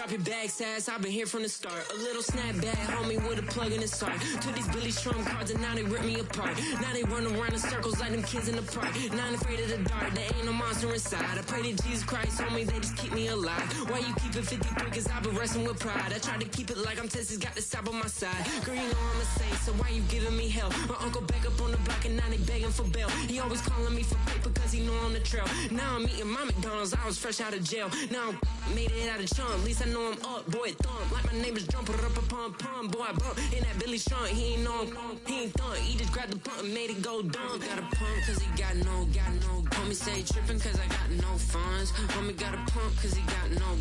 Drop your bags ass, I've been here from the start. A little snapback, homie, with a plug in his heart. Took these Billy Strum cards and now they rip me apart. Now they run around in circles like them kids in the park. Not afraid of the dark, there ain't no monster inside. I pray to Jesus Christ, homie, they just keep me alive. Why you keep it 53? Cause I've been wrestling with pride. I try to keep it like I'm Texas, got the stop on my side. Girl, you know I'm a saint, so why you giving me hell? My uncle back up on the block and now they begging for bail. He always calling me for paper cause he know I'm the trail. Now I'm eating my McDonald's, I was fresh out of jail. Now I made it out of chump, at least I know I'm up, boy, thump. Like my neighbors jump, pum, boy, I bump. In that Billy Strong, he ain't know him, he ain't thump. He just grabbed the pump and made it go dumb. Got a pump cause he got no. Homie stay trippin' cause I got no funds. Homie got a pump cause he got no.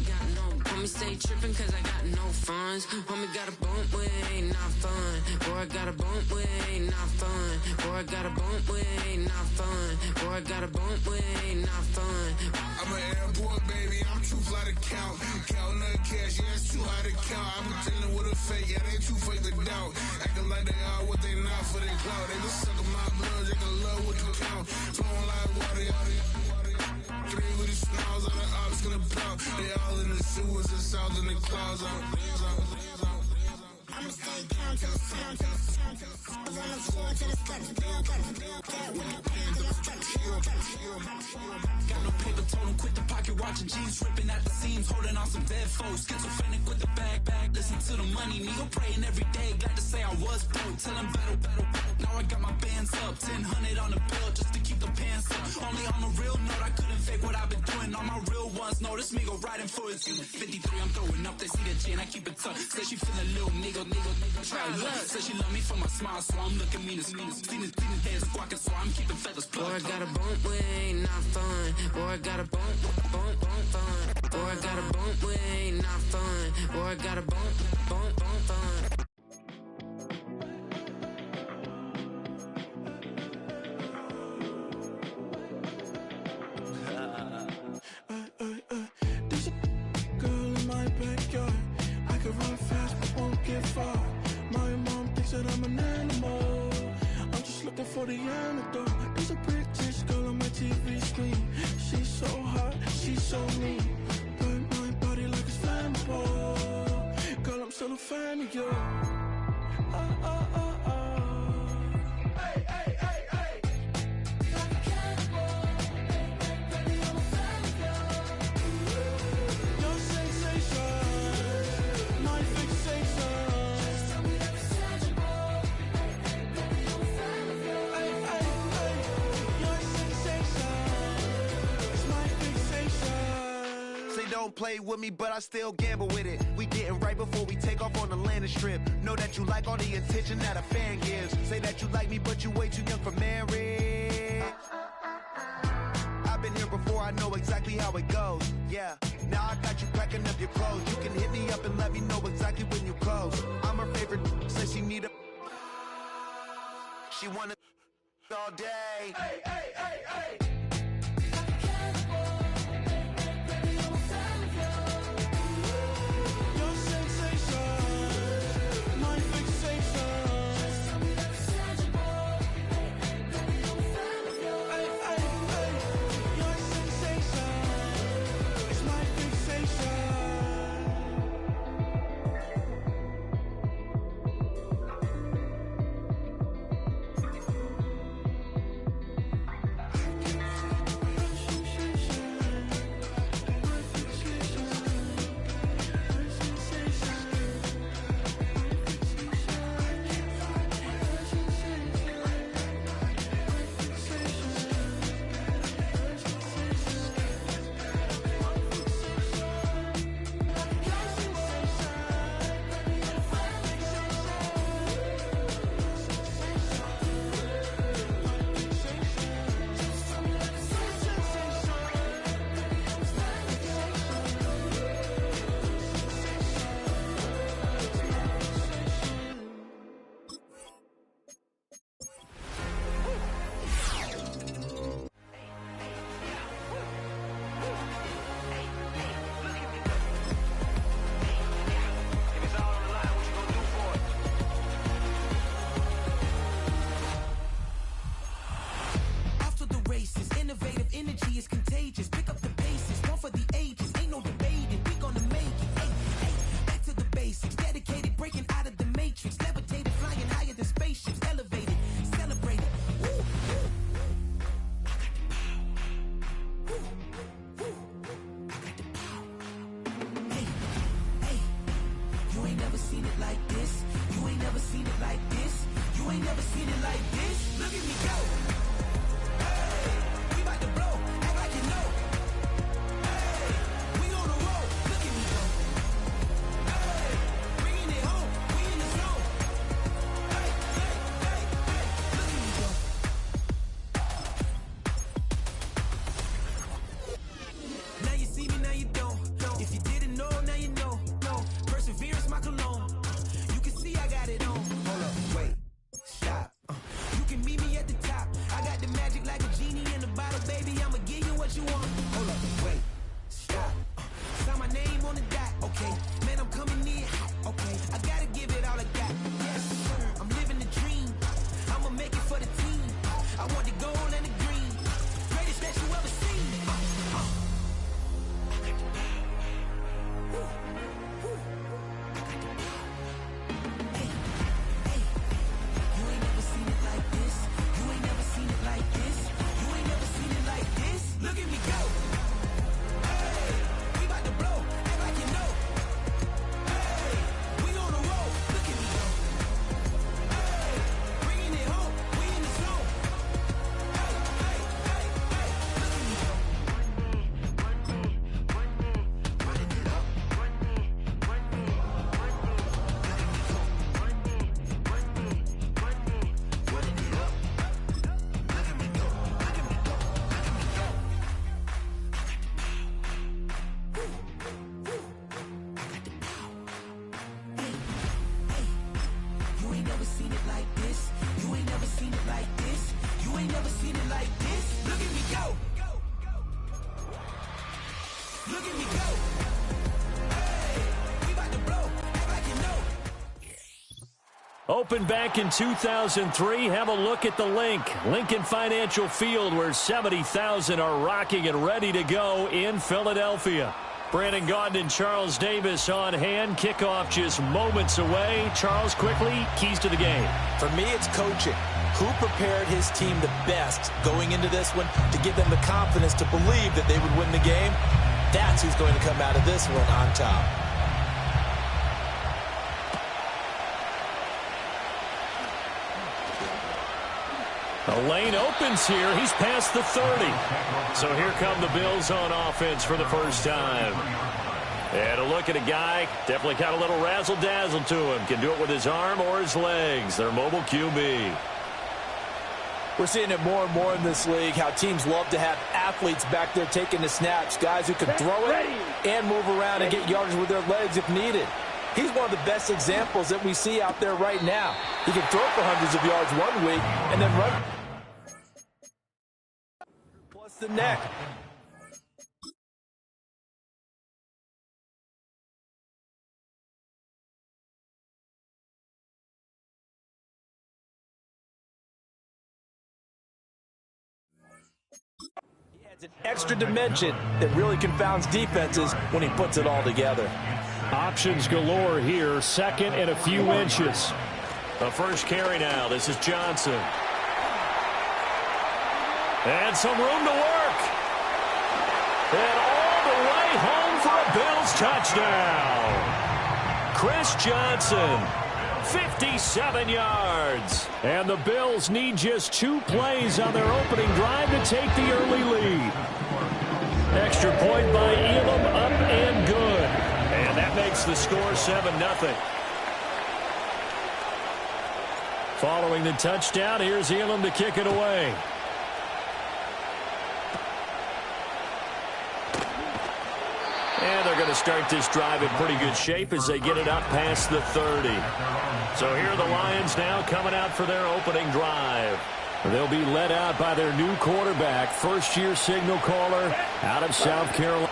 Homie stay trippin' cause I got no funds. Homie got a bump with ain't not fun. Boy, I got a bump with ain't not fun. Boy, I got a bump with ain't not fun. Boy, I got a bump with ain't not fun. I'm an airport baby, I'm too fly to count. Counting the cash, yeah, it's too high to count. I'm dealing with a fake, yeah, they too fake to doubt. Acting like they are what they not for their clout. They just suckin' my blood, they can love what you count. Flowing like water, three with the smiles on the ops gonna pop. They all in the sewers and south in the clouds. I'ma stay down till the sound, till the sound, till the sound. On the floor till it's cut, that with the pen till it's cut. Got no paper, told him quit the pocket, watching jeans ripping at the seams, holding on some dead foes. Schizophrenic with the bag, listen to the money, nigga praying every day. Glad to say I was broke, tell him battle. Now I got my bands up, 1000 on the bill just to keep the pants up. Only on the real note, I couldn't fake what I've been doing. All my real ones know this nigga riding for his 53, I'm throwing up, they see the chain, I keep it tough. Say she feeling little nigga, try look. Say she love me for my smile, so I'm looking mean as mean. Seen his head squawking, so I'm keeping feathers plugged. Boy, I got a bump with ain't not fun. Boy, I got a bump fun. Boy, I got a bump with ain't not fun. Boy, I got a bump fun. There's a girl in my backyard. I can run fast but won't get far. My mom thinks that I'm an animal. I'm just looking for the antidote. There's a British girl on my TV screen. She's so hot, she's so mean. Burn my body like it's flammable. Girl, I'm still a fan of you. Hey, hey, hey, hey. Like a cannibal. Baby, I'm a fan of you. Your sensation, my fixation. Just tell me that it's tangible. Baby, I'm a fan of you. Hey, hey, hey. Your sensation is my fixation. Say don't play with me, but I still gamble with it. We getting right before we take off on the landing strip. Know that you like all the attention that a fan gives. Say that you like me, but you way too young for marriage. I've been here before, I know exactly how it goes. Yeah, now I got you packing up your clothes. You can hit me up and let me know exactly when you close. I'm her favorite, says she need a. She wanna all day. Hey, hey, hey, hey. Like a cannibal. Baby, I'm a fan of you. Your sensation, my fixation. Just tell me that it's tangible. Baby, I'm a fan of you. Hey, hey, hey. Your sensation is my fixation. I can ain't never seen it like this. Look at me go. Hey, we about to blow. Act like you know. Hey, we on the road. Look at me go. Hey, bringing it home. We in the zone. Hey, hey, hey, hey. Look at me go. Now you see me, now you don't. If you didn't know, now you know. No, perseverance, my cologne. You can see I got it on. Hold up, wait, stop. You can meet me at the top. I got the magic like a genie in a bottle, baby. I'ma give you what you want. Hold up, wait, stop. Sign my name on the dot, okay. Man, I'm coming in hot, okay. I gotta give it all I got. Yes, I'm living the dream. I'ma make it for the team. I want the gold and the green. Greatest that you ever seen. You ain't never seen it like this. You ain't never seen it like this. You ain't never seen it like this. Look at me go. Hey, we about to blow. Act like you know. Hey, we on the road. Look at me go. Hey, bringing it home. We in the zone. Hey, hey, hey, hey. Look at me go. Running it up. Running it up. Look at me go. Look at me go. Look at me go. You ain't never seen it like this. You ain't never seen it like this. You ain't never seen it like this. Look at me go. Look at me go. Hey, we about to blow. Act like you know. Opened back in 2003. Have a look at the link. Lincoln Financial Field, where 70,000 are rocking and ready to go in Philadelphia. Brandon Gaudin and Charles Davis on hand. Kickoff just moments away. Charles, quickly, keys to the game. For me, it's coaching. Who prepared his team the best going into this one to give them the confidence to believe that they would win the game? That's who's going to come out of this one on top. The lane opens here. He's past the 30. So here come the Bills on offense for the first time. And a look at a guy, definitely got a little razzle-dazzle to him. Can do it with his arm or his legs. Their mobile QB. We're seeing it more and more in this league, how teams love to have athletes back there taking the snaps, guys who can throw it and move around and get yardage with their legs if needed. He's one of the best examples that we see out there right now. He can throw for hundreds of yards one week and then run plus the neck. He adds an extra dimension that really confounds defenses when he puts it all together. Options galore here. Second and a few inches. The first carry now. This is Johnson. And some room to work. And all the way home for a Bills touchdown. Chris Johnson, 57 yards. And the Bills need just 2 plays on their opening drive to take the early lead. Extra point by Elam, up and good. And that makes the score 7-0. Following the touchdown, here's Elam to kick it away. And they're going to start this drive in pretty good shape as they get it up past the 30. So here are the Lions now coming out for their opening drive. They'll be led out by their new quarterback, first-year signal caller out of South Carolina.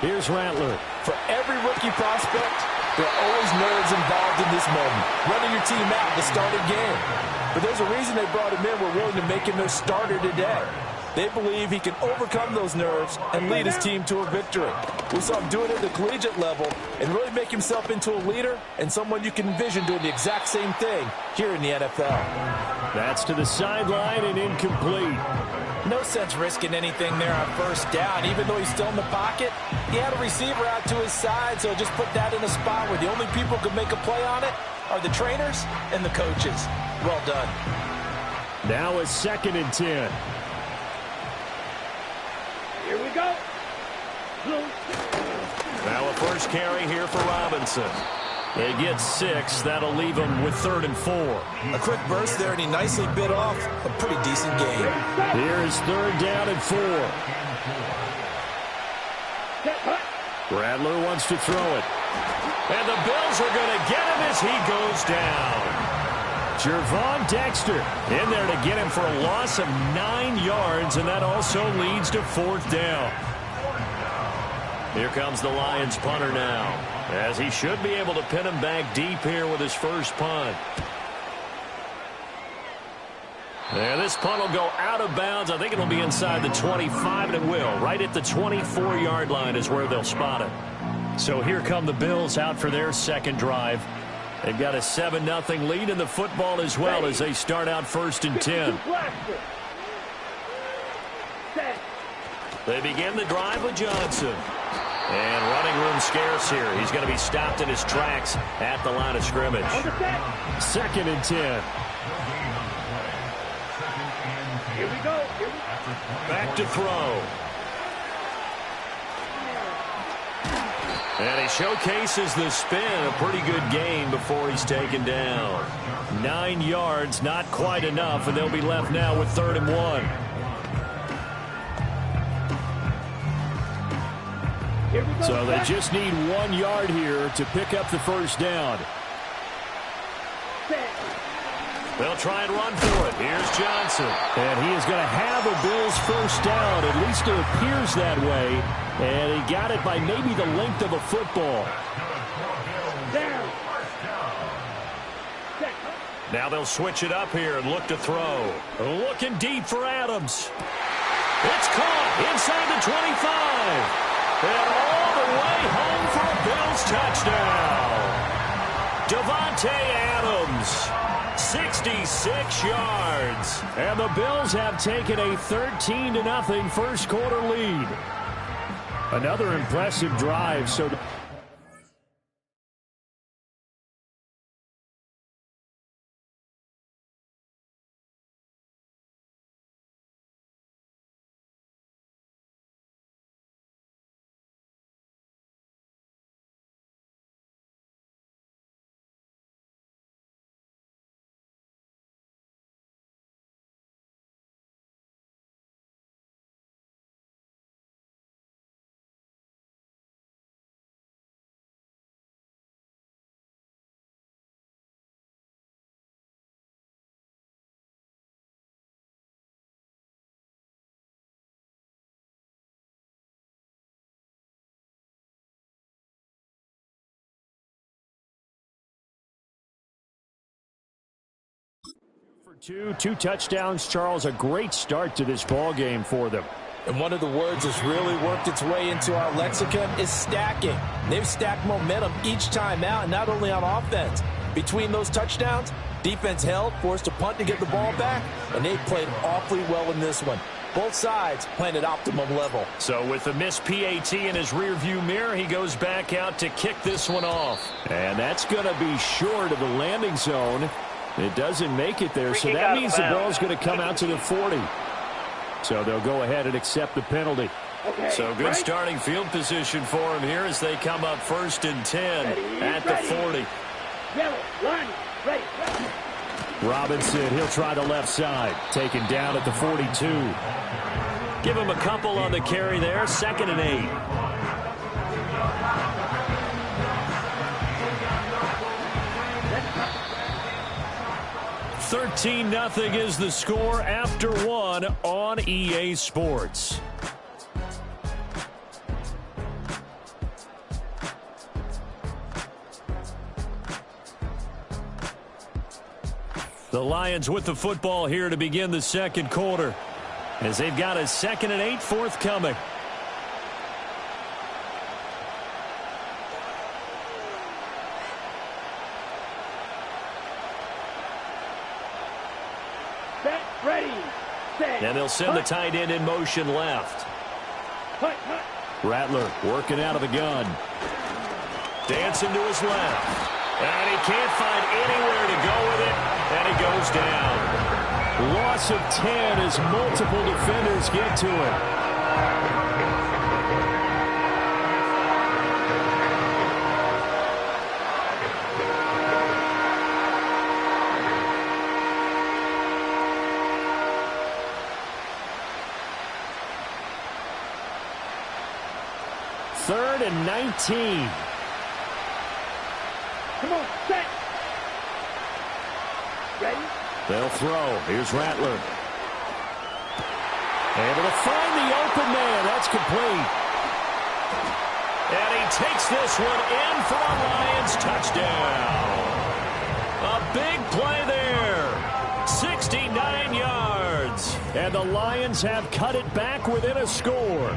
Here's Rattler. For every rookie prospect, there are always nerves involved in this moment. Running your team out to start a game. But there's a reason they brought him in. We're willing to make him their starter today. They believe he can overcome those nerves and lead his team to a victory. We saw him do it at the collegiate level and really make himself into a leader and someone you can envision doing the exact same thing here in the NFL. That's to the sideline and incomplete. No sense risking anything there on first down. Even though he's still in the pocket, he had a receiver out to his side, so just put that in a spot where the only people who could make a play on it are the trainers and the coaches. Well done. Now a 2nd and 10. Here we go. Now a first carry here for Robinson. They get 6. That'll leave them with 3rd and 4. A quick burst there, and he nicely bit off a pretty decent game. Here's 3rd down and 4. Rattler wants to throw it. And the Bills are going to get him as he goes down. Jervon Dexter in there to get him for a loss of 9 yards, and that also leads to 4th down. Here comes the Lions punter now, as he should be able to pin him back deep here with his first punt. And this punt will go out of bounds. I think it'll be inside the 25, and it will. Right at the 24-yard line is where they'll spot it. So here come the Bills out for their second drive. They've got a 7-0 lead in the football as well as they start out 1st and 10. They begin the drive with Johnson. And running room scarce here. He's going to be stopped in his tracks at the line of scrimmage. 2nd and 10. Here we go. Back to throw. And he showcases the spin. A pretty good gain before he's taken down. 9 yards, not quite enough, and they'll be left now with 3rd and 1. So they just need 1 yard here to pick up the first down. They'll try and run for it. Here's Johnson. And he is going to have a Bills first down. At least it appears that way. And he got it by maybe the length of a football. Now they'll switch it up here and look to throw. Looking deep for Adams. It's caught inside the 25. And all the way home for a Bills touchdown. Davante Adams, 66 yards. And the Bills have taken a 13-0 first quarter lead. Another impressive drive. So Two touchdowns, Charles. A great start to this ball game for them. And one of the words that's really worked its way into our lexicon is stacking. They've stacked momentum each time out, not only on offense. Between those touchdowns, defense held, forced a punt to get the ball back, and they played awfully well in this one. Both sides playing at optimum level. So with the missed PAT in his rearview mirror, he goes back out to kick this one off. And that's going to be short of the landing zone. It doesn't make it there, so that means the ball's going to come out to the 40. So they'll go ahead and accept the penalty. So good starting field position for him here as they come up 1st and 10 at the 40. Robinson, he'll try the left side. Taken down at the 42. Give him a couple on the carry there. 2nd and 8. 13-0 is the score after 1 on EA Sports. The Lions with the football here to begin the second quarter. as they've got a 2nd and 8 forthcoming. Set, ready, set. And they'll send the tight end in motion left. Rattler working out of the gun. Dancing to his left. And he can't find anywhere to go with it. And he goes down. Loss of 10 as multiple defenders get to it. Third and 19. Come on, set. Ready? They'll throw. Here's Rattler. Able to find the open man. That's complete. And he takes this one in for a Lions touchdown. A big play there. 69 yards. And the Lions have cut it back within a score.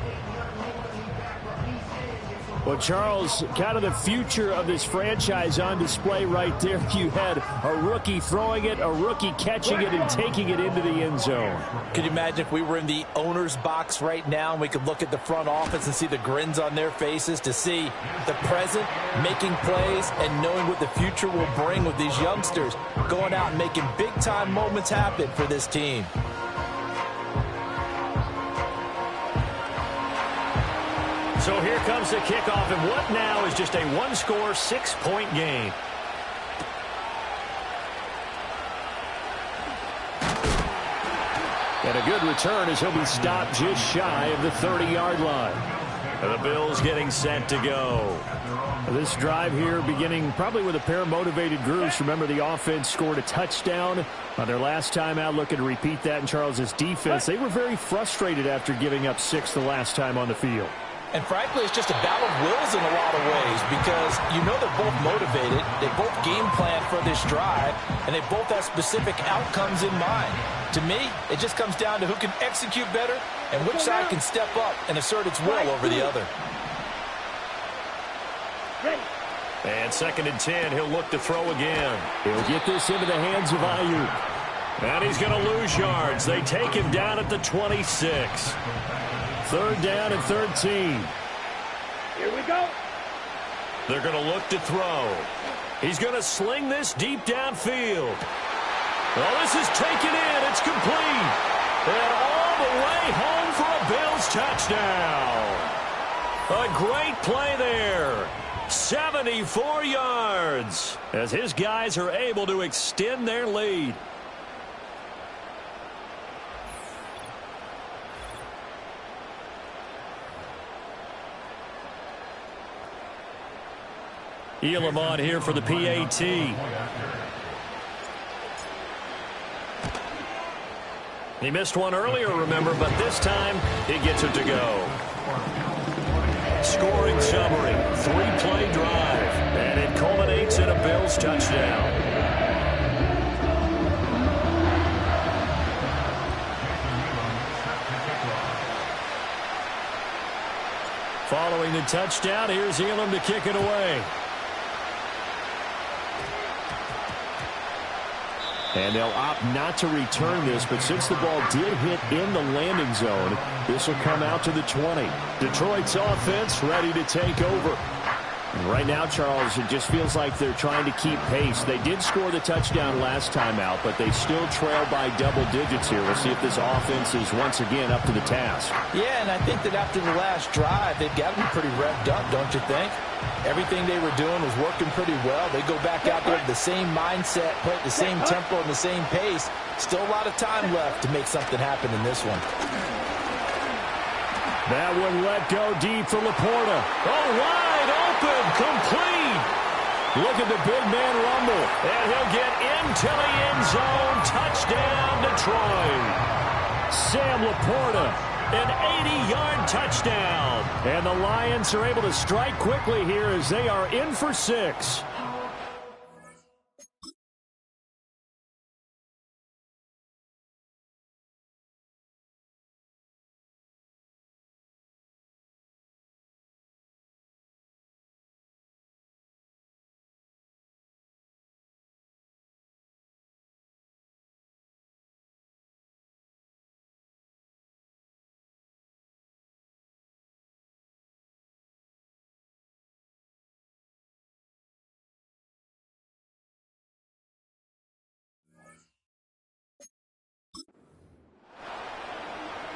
Well, Charles, kind of the future of this franchise on display right there. You had a rookie throwing it, a rookie catching it, and taking it into the end zone. Could you imagine if we were in the owner's box right now and we could look at the front office and see the grins on their faces, to see the present making plays and knowing what the future will bring with these youngsters going out and making big-time moments happen for this team. So here comes the kickoff, and what now is just a one-score, 6-point game. And a good return as he'll be stopped just shy of the 30-yard line. And the Bills getting set to go. This drive here beginning probably with a pair of motivated groups. Remember, the offense scored a touchdown on their last time out. Looking to repeat that in Charles's defense. They were very frustrated after giving up 6 the last time on the field. And frankly, it's just a battle of wills in a lot of ways, because you know they're both motivated, they both game plan for this drive, and they both have specific outcomes in mind. To me, it just comes down to who can execute better and which side can step up and assert its will over the other. And 2nd and 10, he'll look to throw again. He'll get this into the hands of Ayuk. And he's going to lose yards. They take him down at the 26. 3rd down and 13. Here we go. They're going to look to throw. He's going to sling this deep downfield. Well, this is taken in. It's complete. And all the way home for a Bills touchdown. A great play there. 74 yards as his guys are able to extend their lead. Elam on here for the PAT. He missed one earlier, remember, but this time he gets it to go. Scoring summary, 3-play drive, and it culminates in a Bills touchdown. Following the touchdown, here's Elam to kick it away. And they'll opt not to return this, but since the ball did hit in the landing zone, this will come out to the 20. Detroit's offense ready to take over. And right now, Charles, it just feels like they're trying to keep pace. They did score the touchdown last time out, but they still trail by double digits here. We'll see if this offense is once again up to the task. Yeah, and I think that after the last drive, they've got to be pretty revved up, don't you think? Everything they were doing was working pretty well. They go back out there with the same mindset, play at the same tempo and the same pace. Still a lot of time left to make something happen in this one. That one let go deep for Laporta. Oh, wide open, complete. Look at the big man rumble. And he'll get into the end zone. Touchdown, Detroit. Sam Laporta, an 80-yard touchdown. And the Lions are able to strike quickly here as they are in for 6.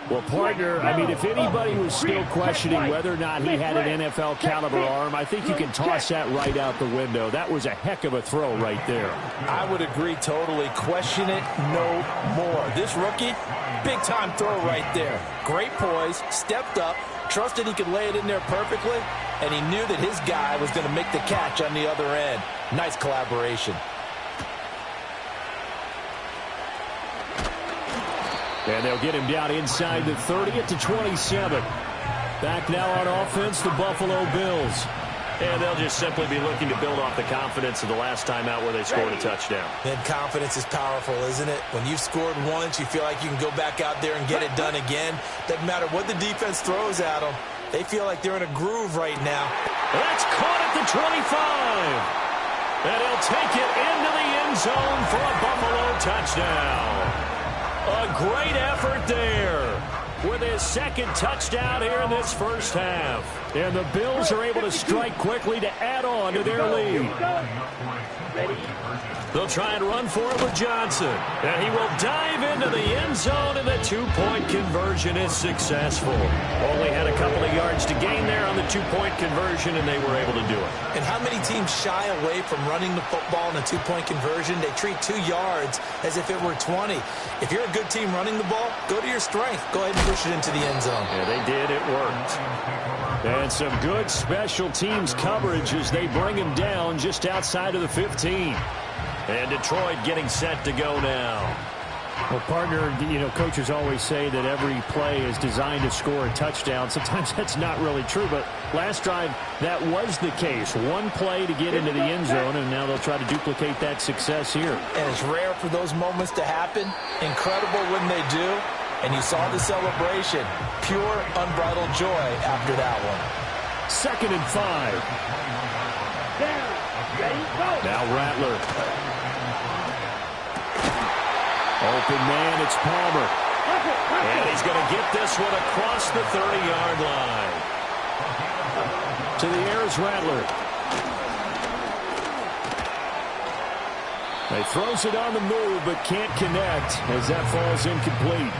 Well, partner, I mean, if anybody was still questioning whether or not he had an NFL caliber arm, I think you can toss that right out the window. That was a heck of a throw right there. I would agree totally. Question it no more. This rookie, big-time throw right there. Great poise, stepped up, trusted he could lay it in there perfectly, and he knew that his guy was going to make the catch on the other end. Nice collaboration. And they'll get him down inside the 30 at the 27. Back now on offense, the Buffalo Bills. And they'll just simply be looking to build off the confidence of the last time out where they scored a touchdown. And confidence is powerful, isn't it? When you've scored once, you feel like you can go back out there and get it done again. Doesn't matter what the defense throws at them. They feel like they're in a groove right now. That's caught at the 25. And he'll take it into the end zone for a Buffalo touchdown. A great effort there with his second touchdown here in this first half. And the Bills are able to strike quickly to add on to their lead. They'll try and run for it with Johnson. And he will dive into the end zone, and the two-point conversion is successful. Only had a couple of yards to gain there on the two-point conversion, and they were able to do it. And how many teams shy away from running the football in a two-point conversion? They treat 2 yards as if it were 20. If you're a good team running the ball, go to your strength. Go ahead and push it into the end zone. Yeah, they did. It worked. And some good special teams coverage as they bring him down just outside of the 15. And Detroit getting set to go now. Well, partner, you know, coaches always say that every play is designed to score a touchdown. Sometimes that's not really true, but last drive, that was the case. One play to get into the end zone, and now they'll try to duplicate that success here. And it's rare for those moments to happen. Incredible when they do. And you saw the celebration. Pure, unbridled joy after that one. 2nd and 5. Now Rattler. Open man, it's Palmer. And he's going to get this one across the 30-yard line. To the air is Rattler. He throws it on the move, but can't connect as that falls incomplete.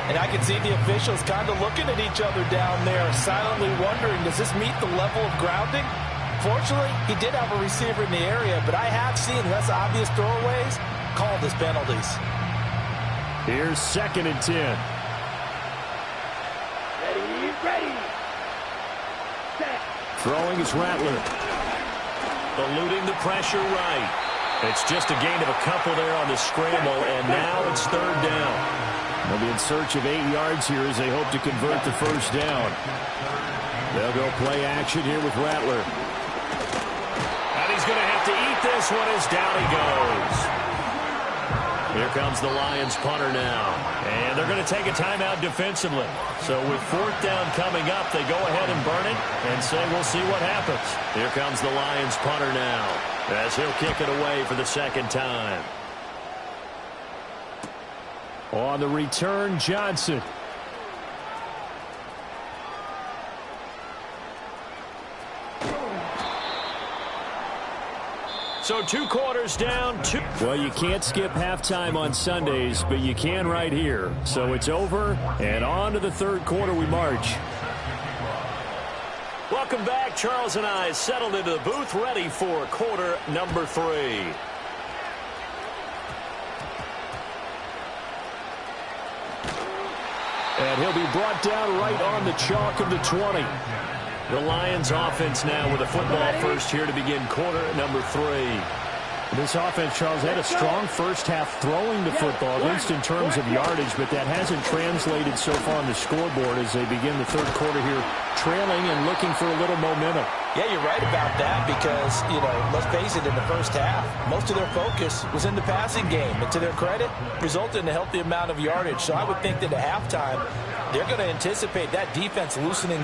And I can see the officials kind of looking at each other down there, silently wondering, does this meet the level of grounding? Fortunately, he did have a receiver in the area, but I have seen less obvious throwaways called as penalties. Here's 2nd and 10. Ready. Set. Throwing is Rattler. Eluding the pressure right. It's just a gain of a couple there on the scramble, and now it's 3rd down. They'll be in search of 8 yards here as they hope to convert the first down. They'll go play action here with Rattler. And he's going to have to eat this one as down he goes. Here comes the Lions punter now. And they're going to take a timeout defensively. So with 4th down coming up, they go ahead and burn it and say we'll see what happens. Here comes the Lions punter now as he'll kick it away for the 2nd time. On the return, Johnson. So 2 quarters down. Well, you can't skip halftime on Sundays, but you can right here. So it's over, and on to the 3rd quarter we march. Welcome back. Charles and I settled into the booth, ready for quarter number 3. And he'll be brought down right on the chalk of the 20. The Lions offense now with a football first here to begin quarter number 3. This offense, Charles, had a strong first half throwing the football, at least in terms of yardage, but that hasn't translated so far on the scoreboard as they begin the 3rd quarter here, trailing and looking for a little momentum. Yeah, you're right about that because, you know, let's face it, in the first half, most of their focus was in the passing game. And to their credit, resulted in a healthy amount of yardage. So I would think that at halftime, they're going to anticipate that defense loosening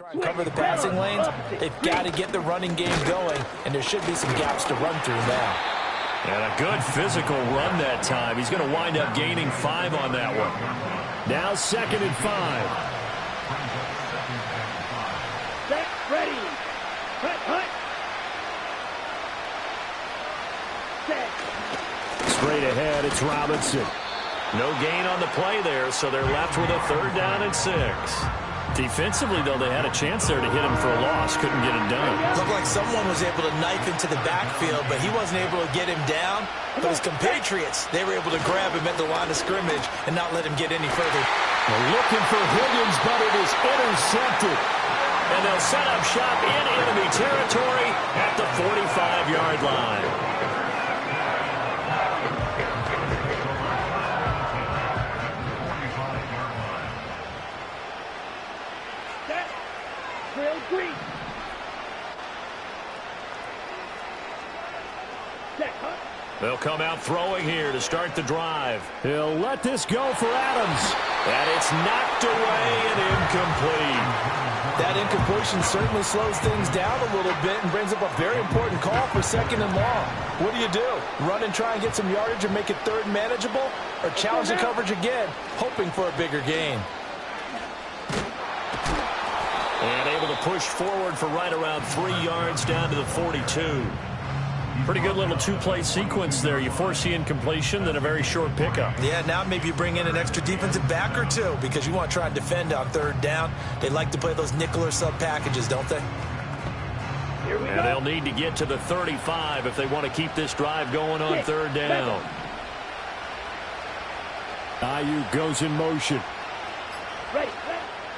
try and cover the passing lanes, they've got to get the running game going, and there should be some gaps to run through now. And a good physical run that time. He's going to wind up gaining 5 on that one. Now 2nd and 5. Set, ready. Hut, hut. Set. Straight ahead, it's Robinson. No gain on the play there, so they're left with a 3rd down and 6. Defensively, though, they had a chance there to hit him for a loss. Couldn't get it done. Looked like someone was able to knife into the backfield, but he wasn't able to get him down. But his compatriots, they were able to grab him at the line of scrimmage and not let him get any further. They're looking for Higgins, but it is intercepted. And they'll set up shop in enemy territory at the 45-yard line. They'll come out throwing here to start the drive. He'll let this go for Adams. And it's knocked away and incomplete. That incompletion certainly slows things down a little bit and brings up a very important call for 2nd and long. What do? Run and try and get some yardage and make it 3rd manageable? Or challenge the coverage again, hoping for a bigger gain? And able to push forward for right around 3 yards down to the 42. Pretty good little 2-play sequence there. You force the incompletion, then a very short pickup. Yeah, now maybe you bring in an extra defensive back or 2 because you want to try and defend on 3rd down. They like to play those nickel or sub packages, don't they? And they'll need to get to the 35 if they want to keep this drive going on 3rd down. Ayuk goes in motion. Ready.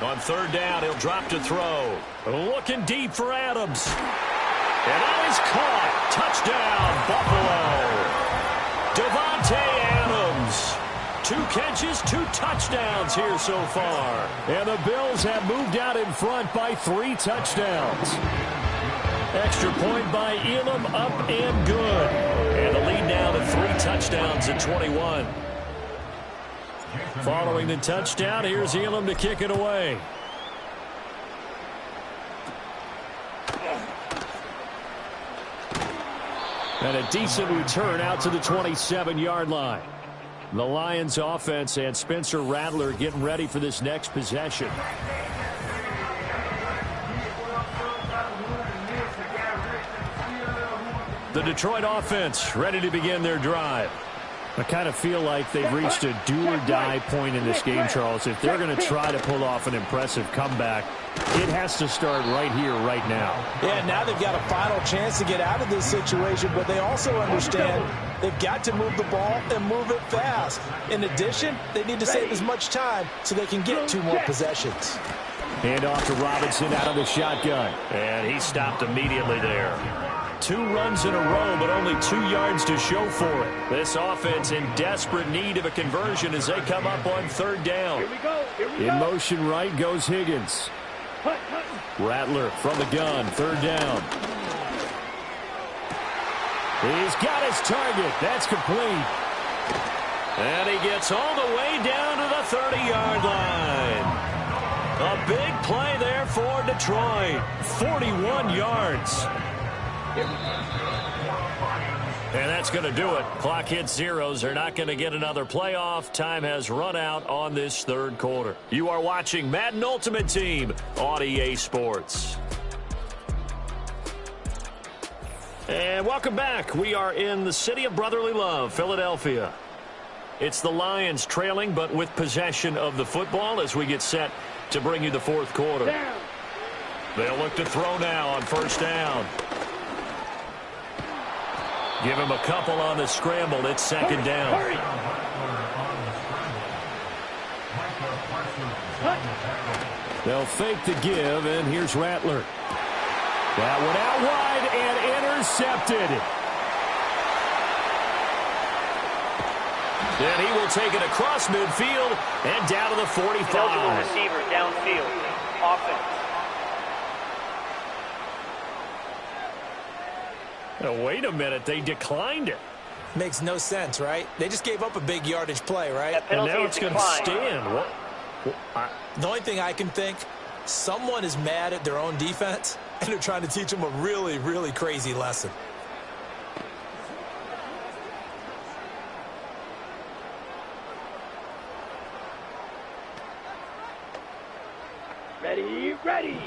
On 3rd down, he'll drop to throw. Looking deep for Adams. And that is caught. Touchdown, Buffalo. Devontae Adams. 2 catches, 2 touchdowns here so far. And the Bills have moved out in front by 3 touchdowns. Extra point by Elam, up and good. And the lead now to 3 touchdowns at 21. Following the touchdown, here's Elam to kick it away. And a decent return out to the 27-yard line. The Lions offense and Spencer Rattler getting ready for this next possession. The Detroit offense ready to begin their drive. I kind of feel like they've reached a do-or-die point in this game, Charles. If they're going to try to pull off an impressive comeback, it has to start right here, right now. Yeah, now they've got a final chance to get out of this situation, but they also understand they've got to move the ball and move it fast. In addition, they need to save as much time so they can get 2 more possessions. Hand off to Robinson out of the shotgun. And he stopped immediately there. 2 runs in a row, but only 2 yards to show for it. This offense in desperate need of a conversion as they come up on 3rd down. In motion right goes Higgins. Rattler from the gun, 3rd down. He's got his target. That's complete. And he gets all the way down to the 30-yard line. A big play there for Detroit. 41 yards. And that's going to do it. Clock hits zeros. They're not going to get another playoff. Time has run out on this 3rd quarter. You are watching Madden Ultimate Team on EA Sports. And welcome back. We are in the city of brotherly love, Philadelphia. It's the Lions trailing, but with possession of the football as we get set to bring you the 4th quarter. They'll look to throw now on 1st down. Give him a couple on the scramble. It's 2nd down. They'll fake the give, and here's Rattler. That one out wide and intercepted. And he will take it across midfield and down to the 45. Eligible receiver downfield. Offense. Oh, wait a minute. They declined it. Makes no sense, right? They just gave up a big yardage play, right? And now it's going to stand. What? The only thing I can think, Someone is mad at their own defense, and they're trying to teach them a really, really crazy lesson. Ready, ready.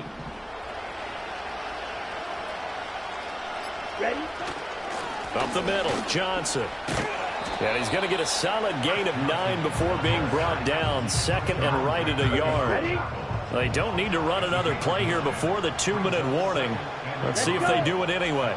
Ready. Up the middle, Johnson. And he's going to get a solid gain of 9 before being brought down. Second and right at a yard. They don't need to run another play here before the 2-minute warning. Let's see if they do it anyway.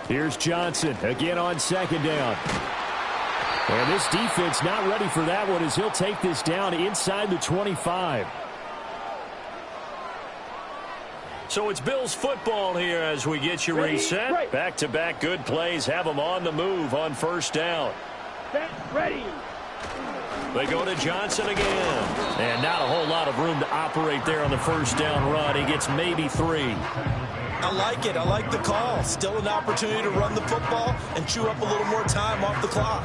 Here's Johnson again on second down. And this defense not ready for that one as he'll take this down inside the 25. So it's Bills football here as we get you reset. Back-to-back good plays have them on the move on first down. Set, ready. They go to Johnson again. And not a whole lot of room to operate there on the first down run. He gets maybe 3. I like it. I like the call. Still an opportunity to run the football and chew up a little more time off the clock.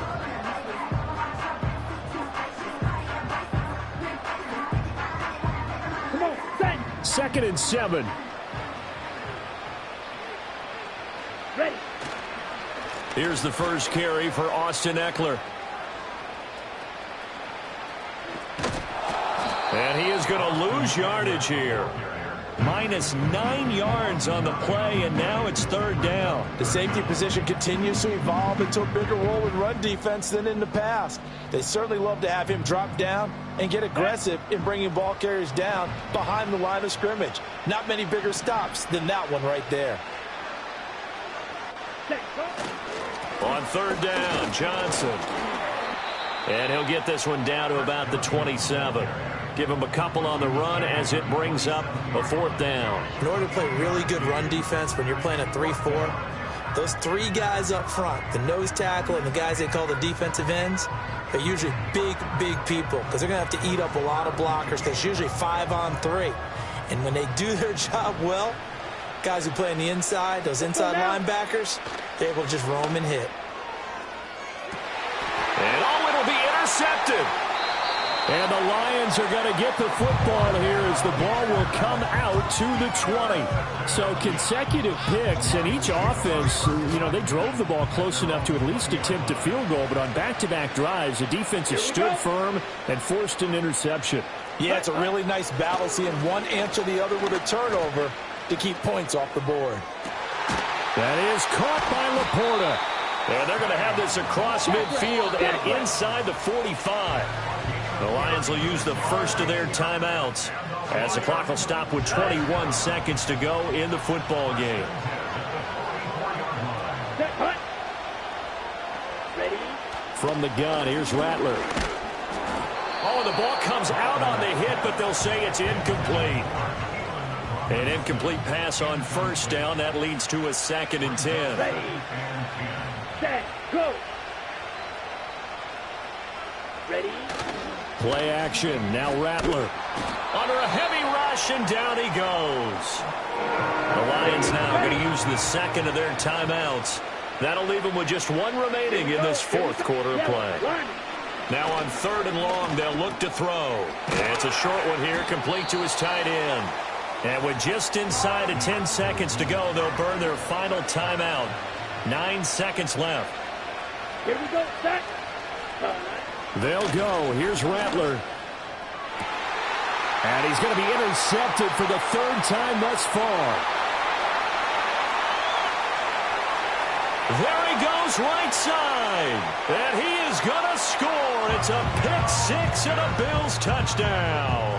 Come on, set. Second and 7. Ready. Here's the first carry for Austin Eckler. And he is going to lose yardage here. Minus 9 yards on the play, and now it's third down. The safety position continues to evolve into a bigger role in run defense than in the past. They certainly love to have him drop down and get aggressive in bringing ball carriers down behind the line of scrimmage. Not many bigger stops than that one right there. On third down, Johnson. And he'll get this one down to about the 27. Give him a couple on the run as it brings up a fourth down. In order to play really good run defense when you're playing a 3-4, those 3 guys up front, the nose tackle and the guys they call the defensive ends, they're usually big people because they're going to have to eat up a lot of blockers because it's usually 5-on-3. And when they do their job well, guys who play on the inside, those inside linebackers, they're able to just roam and hit. And it'll be intercepted. And the Lions are going to get the football here as the ball will come out to the 20. So consecutive picks, and each offense, they drove the ball close enough to at least attempt a field goal. But on back-to-back drives, the defense has stood firm and forced an interception. Yeah, it's a really nice battle seeing one answer the other with a turnover to keep points off the board. That is caught by Laporta. And they're going to have this across midfield and inside the 45. The Lions will use the first of their timeouts as the clock will stop with 21 seconds to go in the football game. From the gun, here's Rattler. Oh, the ball comes out on the hit, but they'll say it's incomplete. An incomplete pass on first down. That leads to a 2nd and 10. Ready, set, go. Ready. Play action. Now Rattler. Under a heavy rush, and down he goes. The Lions now going to use the second of their timeouts. That'll leave them with just one remaining in this fourth quarter of play. Now on 3rd and long, they'll look to throw. And it's a short one here, complete to his tight end. And with just inside of 10 seconds to go, they'll burn their final timeout. 9 seconds left. Here we go, set. They'll go. Here's Rattler. And he's going to be intercepted for the third time thus far. There he goes right side. And he is going to score. It's a pick six and a Bills touchdown.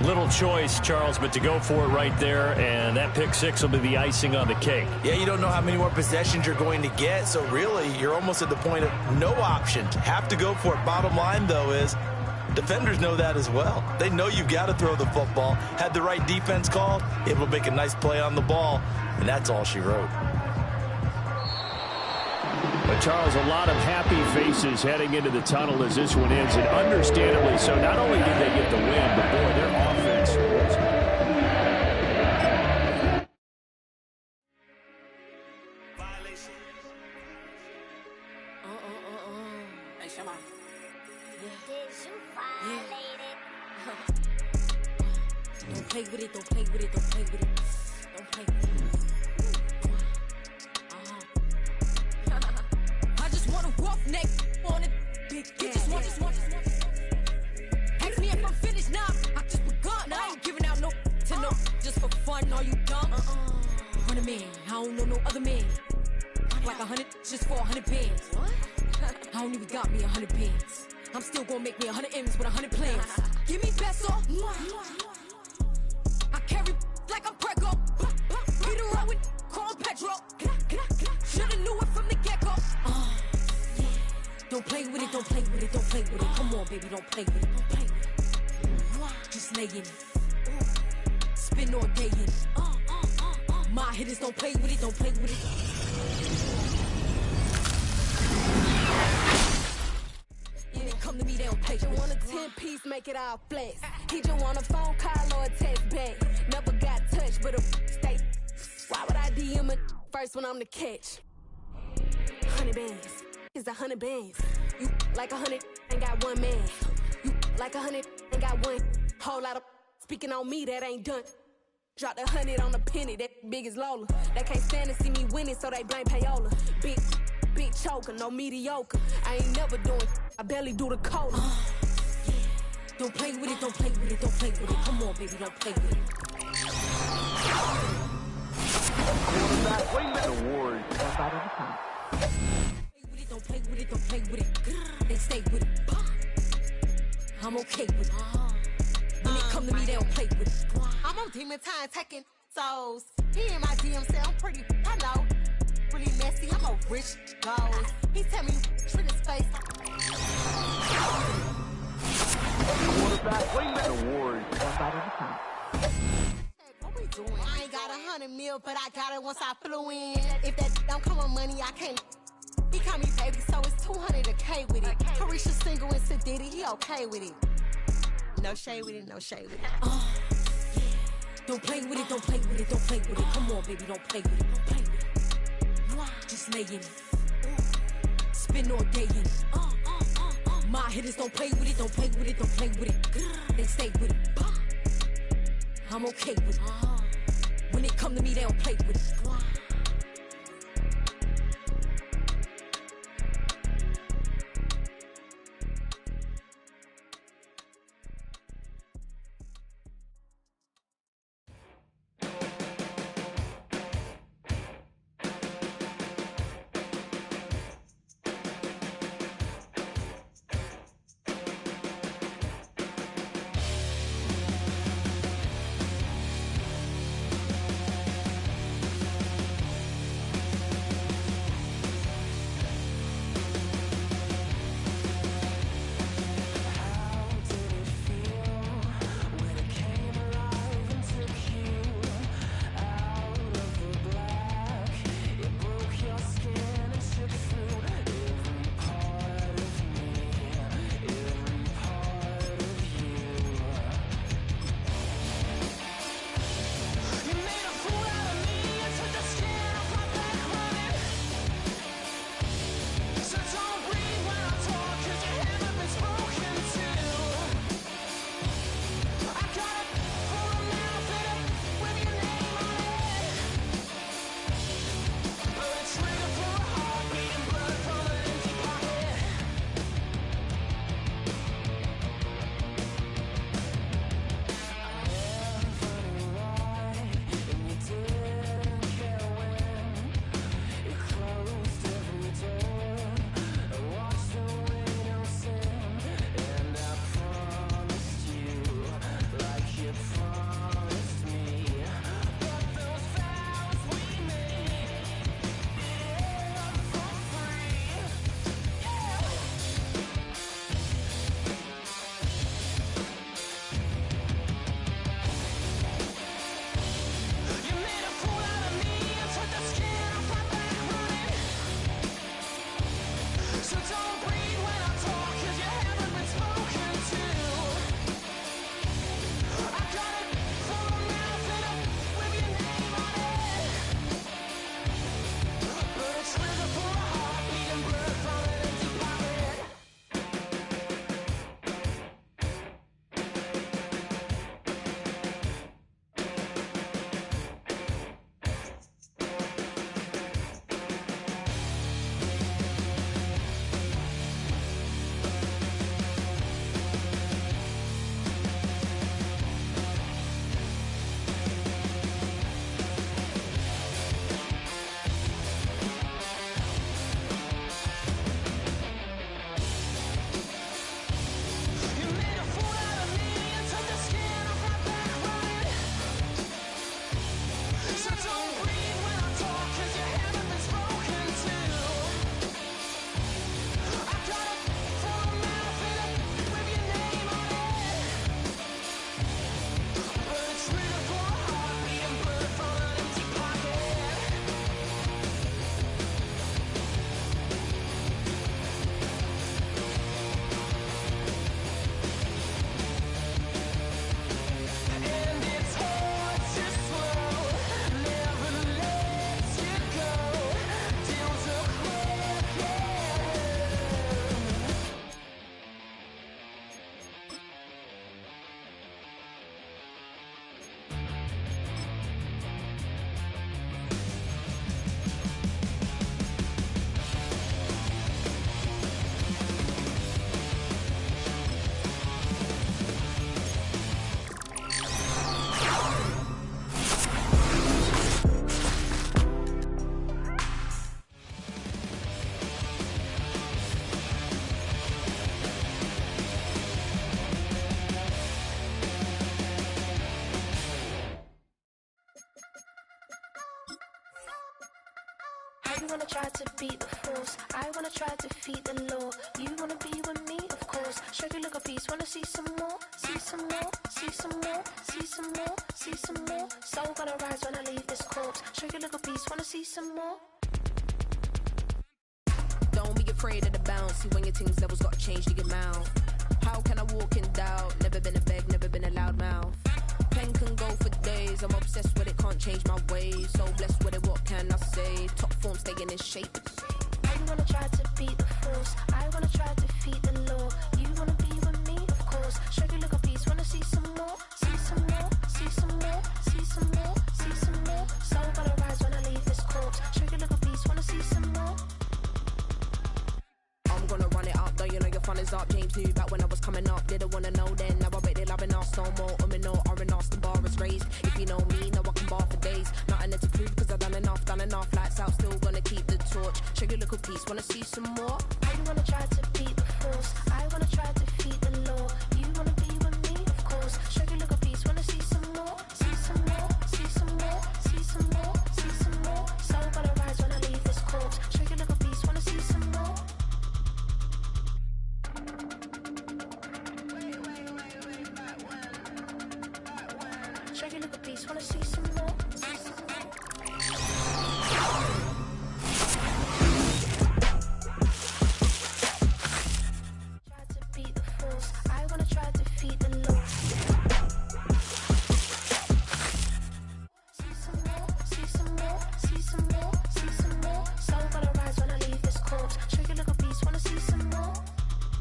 Little choice, Charles, but to go for it right there, and that pick six will be the icing on the cake. Yeah, you don't know how many more possessions you're going to get, so really you're almost at the point of no options. Have to go for it. Bottom line, though, is defenders know that as well. They know you've got to throw the football. Had the right defense called, able to make a nice play on the ball, and that's all she wrote. But Charles, a lot of happy faces heading into the tunnel as this one ends, and understandably so. Not only did they get the win, but boy, their offense was... Hey, Shema. Did you violate it? Don't play with it, don't play with it, don't play with it. Don't play with it. Neck on it, big just want. Ask me if I'm finished now. I just begun. I ain't giving out no to no just for fun. Are you dumb? 100 man, I don't know no other man. Like 100 just for 100 bands. What? I don't even got me 100 bands. I'm still gonna make me 100 M's with 100 plans. Give me peso. I carry like I'm Prego. Beat around with Chrome Petro. Shoulda knew it from the get-go. Don't play with it, don't play with it, don't play with it. Come on, baby, don't play with it, don't play with it. Just lay in it. Spin all day in it. My hitters don't play with it, don't play with it. When it come to me, they don't play with it. You want a 10-piece, make it all flex. He just want a phone call or a text back. Never got touched, but a stay. Why would I DM it first when I'm the catch? 100 bands. Is 100 bands. You like 100 ain't got one man. You like 100 ain't got one. Whole lot of speaking on me that ain't done. Dropped 100 on a penny, that big as Lola. They can't stand to see me winning, so they blame payola. Big choker, no mediocre. I ain't never doing, I barely do the cola. Don't play with it, don't play with it, don't play with it. Come on, baby, don't play with it. Quarterback, wait a minute. Award. One bite at a time. Don't play with it, don't play with it. They stay with it. I'm okay with it. When it come to me, they don't play with it. I'm on demon time taking souls. He in my DM say I'm pretty, I know. Really messy, I'm a rich gold. He tell me treat his face. Quarterback, wait a minute. Award. One bite at a time. What we doing? I ain't got 100 mil, but I got it once I flew in. If that don't come with money, I can't. He call me baby, so it's 200 a K with it. Carisha single and Sadiddy, he okay with it. No shade with it, no shade with it. Don't play with it, don't play with it, don't play with it. Come on, baby, don't play with it, don't play with it. Just lay in it. Spin all day in it. My hitters don't play with it, don't play with it, don't play with it. They stay with it. I'm okay with it. When it come to me, they don't play with it. You wanna try to beat the force, I wanna try to defeat the law. You wanna be with me, of course. Show you look a piece, wanna see some more, see some more, see some more, see some more, see some more. Soul gonna rise when I leave this corpse. Show you look a piece, wanna see some more. Don't be afraid of the bounce. See when your things levels gotta change to your mouth. How can I walk in doubt? Never been a beg, never been a loud mouth. Pen can go for days. I'm obsessed with it, can't change my ways. So blessed with it, what can I say? Top form staying in shape. You wanna try to beat the force, I wanna try to defeat the law. You wanna be with me, of course. Show you look a piece, wanna see some more, see some more, see some more, see some more, see some more. Soul gonna rise when I leave this corpse. Show you look a piece, wanna see some more. I'm gonna run it up, though you know your fun is up. James knew back when I was coming up, didn't wanna know then. Now I bet they're loving us no more. No R&R's, the bar is raised. If you know me, now I can bar for days. Nothing there to prove, cause I've done enough. Lights out, still gonna keep the torch. Show you little piece, wanna see some more? You wanna try to beat the force, I wanna try to defeat the law. You wanna be with me, of course. Show you look a piece, wanna see some more, see some more, see some more, see some more, see some more. Soul gonna rise when I leave this corpse. Show you look a piece, wanna see some more. Show you look a piece, wanna see some more. Try to beat the force, I wanna try to defeat the law. See some more, see some more, see some more, see some more. Soul gonna rise when I leave this corpse. Show you look a piece, wanna see some more.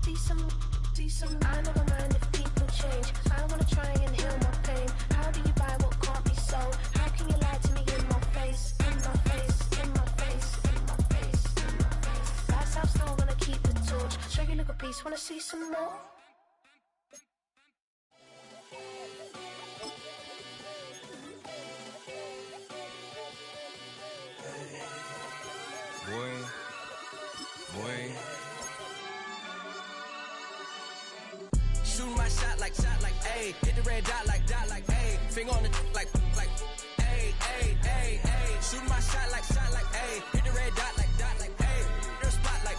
See some, see some. I never mind if people change. I wanna try and heal my pain. How do you buy what can't be sold? How can you lie to me in my face, in my face, in my face, in my face, in my face? That's how still gonna keep the torch. Show you look a piece, wanna see some more. Shooting my shot like, ayy. Hit the red dot like, ayy. Finger on the like, ayy, ayy, ayy, ayy. Shooting my shot like, ayy. Hit the red dot like, ayy. Your spot like,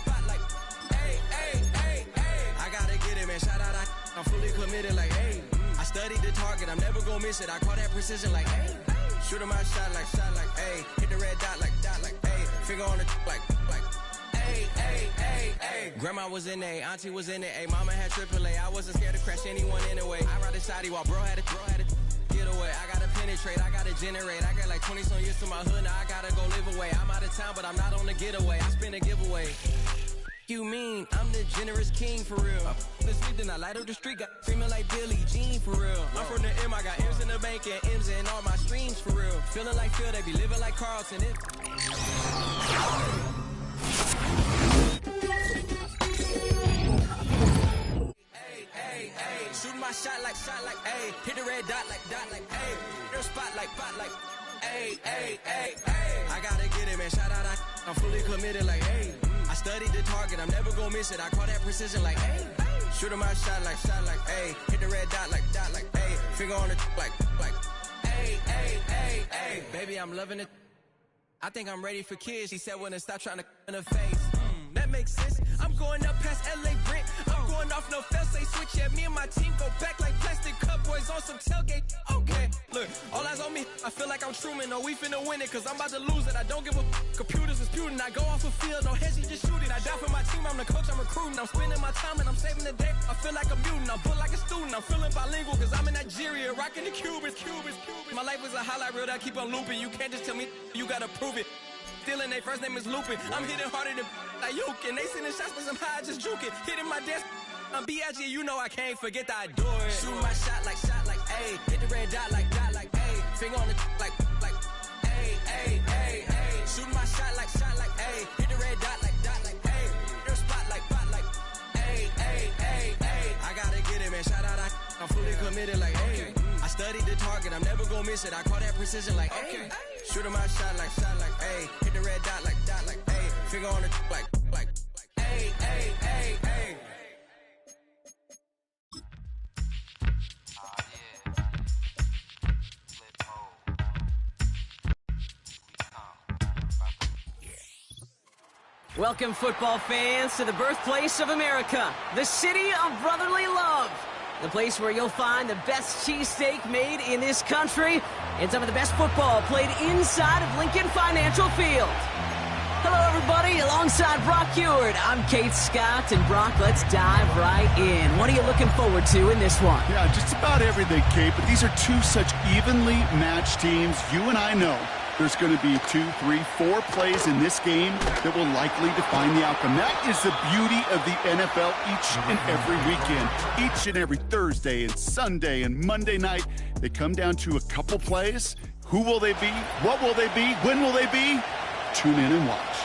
ayy, ayy, ayy, ayy. I gotta get it, man. Shout out, I'm fully committed like, ayy. I studied the target, I'm never gonna miss it. I call that precision like, ayy. Shooting my shot like, ayy. Hit the red dot like, ayy. Finger on the like, ayy, ayy, ayy, ayy. Grandma was in A, auntie was in it, ayy. Mama had AAA, I wasn't scared to crash anyone anyway. I ride a shotty while bro had a get away. I gotta penetrate, I gotta generate. I got like 20 some years to my hood, now I gotta go live away. I'm out of town, but I'm not on the getaway. I spin a giveaway. You mean I'm the generous king for real? The sleep, then I light up the street, got screaming like Billie Jean for real. I'm from the M, I got M's in the bank and M's in all my streams for real. Feeling like Phil, they be living like Carlton. Shooting my shot like, ayy. Hit the red dot like, ayy. Your spot like, ayy, ayy, ayy, ayy. I gotta get it, man. Shout out, I'm fully committed like, ayy. I studied the target, I'm never gonna miss it. I call that precision like, ayy. Shooting my shot like, ayy. Hit the red dot like, ayy. Finger on the like, ayy, ayy, ayy, ayy. Baby, I'm loving it. I think I'm ready for kids. She said when to stop trying to in her face. That makes sense. I'm going up past LA Brent. I'm going off no fail, say switch. Yeah, me and my team go back like plastic cup boys on some tailgate. Okay, look, all eyes on me. I feel like I'm Truman. No, we finna win it, cause I'm about to lose it. I don't give a computers is putin'. I go off a field, no heads, just shooting. I die for my team, I'm the coach, I'm recruiting. I'm spending my time and I'm saving the day. I feel like a mutant, I'm built like a student. I'm feeling bilingual, cause I'm in Nigeria, rocking the Cubans. My life is a highlight reel that I keep on looping. You can't just tell me, you gotta prove it. Stealing, their first name is Lupin. I'm hitting harder than Ayuk, and they sending shots for some high, just juke it. Hitting my desk, I'm B.I.G., you know I can't forget that I do it. Shooting my shot like, ayy. Hit the red dot like, ayy. Finger on the like, ayy, ayy, ayy, ayy. Shooting my shot like, ayy. Hit the red dot like, ayy. Your spot like, ayy, ayy, ayy, ayy. I gotta get it, man. Shout out, I'm fully committed like, ayy. I studied the target, I'm never gonna miss it. I call that precision like, ayy. Shooting my shot like, ayy. Hit the red dot like, ayy. Finger on the like, ayy, ayy, ayy, ayy. Welcome, football fans, to the birthplace of America, the city of brotherly love. The place where you'll find the best cheesesteak made in this country and some of the best football played inside of Lincoln Financial Field. Hello, everybody. Alongside Brock Heward, I'm Kate Scott. And Brock, let's dive right in. What are you looking forward to in this one? Yeah, just about everything, Kate. But these are two such evenly matched teams. You and I know there's going to be 2, 3, 4 plays in this game that will likely define the outcome. That is the beauty of the NFL each and every weekend. Each and every Thursday and Sunday and Monday night, they come down to a couple plays. Who will they be? What will they be? When will they be? Tune in and watch.